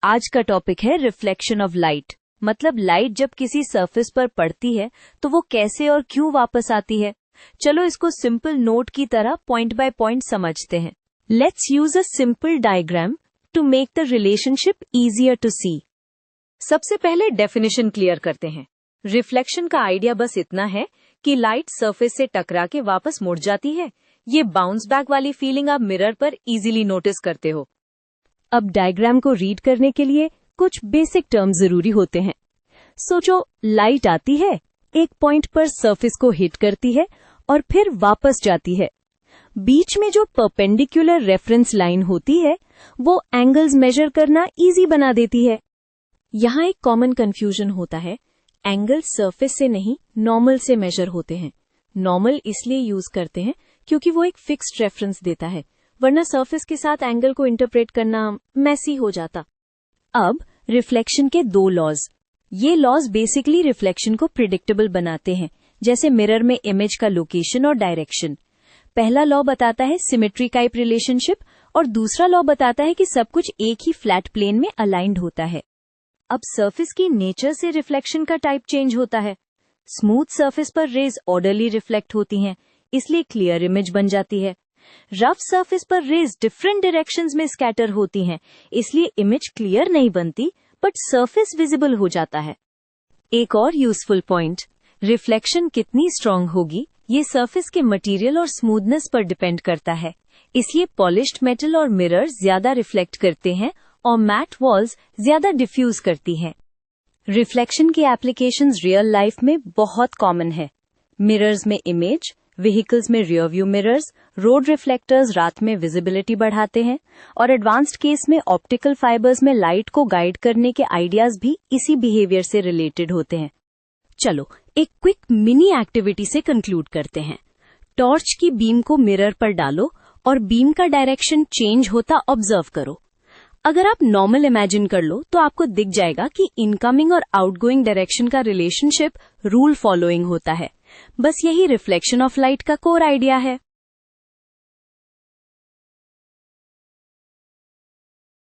आज का टॉपिक है रिफ्लेक्शन ऑफ लाइट। मतलब लाइट जब किसी सरफेस पर पड़ती है तो वो कैसे और क्यों वापस आती है। चलो इसको सिंपल नोट की तरह पॉइंट बाय पॉइंट समझते हैं। Let's use a simple diagram to make the relationship easier to see. सबसे पहले डेफिनेशन क्लियर करते हैं। रिफ्लेक्शन का आइडिया बस इतना है कि लाइट सरफेस से टकरा के वापस मुड़ जाती है। ये बाउंस बैक वाली फीलिंग आप मिरर पर इजीली नोटिस करते हो। अब डायग्राम को रीड करने के लिए कुछ बेसिक टर्म जरूरी होते हैं। सोचो, लाइट आती है, एक पॉइंट पर सरफेस को हिट करती है और फिर वापस जाती है। बीच में जो परपेंडिकुलर रेफरेंस लाइन होती है वो एंगल्स मेजर करना इजी बना देती है। यहाँ एक कॉमन कंफ्यूजन होता है, एंगल सरफेस से नहीं नॉर्मल से मेजर होते हैं। नॉर्मल इसलिए यूज करते हैं क्योंकि वो एक फिक्स्ड रेफरेंस देता है, वरना सरफेस के साथ एंगल को इंटरप्रेट करना मैसी हो जाता। अब रिफ्लेक्शन के दो लॉज। ये लॉज बेसिकली रिफ्लेक्शन को प्रिडिक्टेबल बनाते हैं, जैसे मिरर में इमेज का लोकेशन और डायरेक्शन। पहला लॉ बताता है सिमेट्री टाइप रिलेशनशिप और दूसरा लॉ बताता है कि सब कुछ एक ही फ्लैट प्लेन में अलाइंड होता है। अब सरफेस की नेचर से रिफ्लेक्शन का टाइप चेंज होता है। स्मूथ सरफेस पर रेज ऑर्डरली रिफ्लेक्ट होती हैं, इसलिए क्लियर इमेज बन जाती है। रफ सरफेस पर रेज डिफरेंट डायरेक्शंस में स्कैटर होती हैं, इसलिए इमेज क्लियर नहीं बनती बट सरफेस विजिबल हो जाता है। एक और यूजफुल पॉइंट, रिफ्लेक्शन कितनी स्ट्रांग होगी ये सरफेस के मटेरियल और स्मूथनेस पर डिपेंड करता है। इसलिए पॉलिश्ड मेटल और मिरर ज्यादा रिफ्लेक्ट करते हैं और मैट वॉल्स ज्यादा डिफ्यूज करती हैं। रिफ्लेक्शन की एप्लीकेशंस रियल लाइफ में बहुत कॉमन है। मिरर्स में इमेज, व्हीकल्स में rear view mirrors, road reflectors रात में विजिबिलिटी बढ़ाते हैं और एडवांस्ड केस में ऑप्टिकल फाइबर्स में लाइट को गाइड करने के आइडियाज भी इसी बिहेवियर से रिलेटेड होते हैं। चलो एक क्विक मिनी एक्टिविटी से कंक्लूड करते हैं। टॉर्च की बीम को मिरर पर डालो और बीम का डायरेक्शन चेंज होता ऑब्जर्व करो। अगर आप नॉर्मल इमेजिन कर लो तो आपको दिख जाएगा कि इनकमिंग और आउटगोइंग डायरेक्शन का रिलेशनशिप रूल फॉलोइंग होता है। बस यही रिफ्लेक्शन ऑफ लाइट का कोर आइडिया है।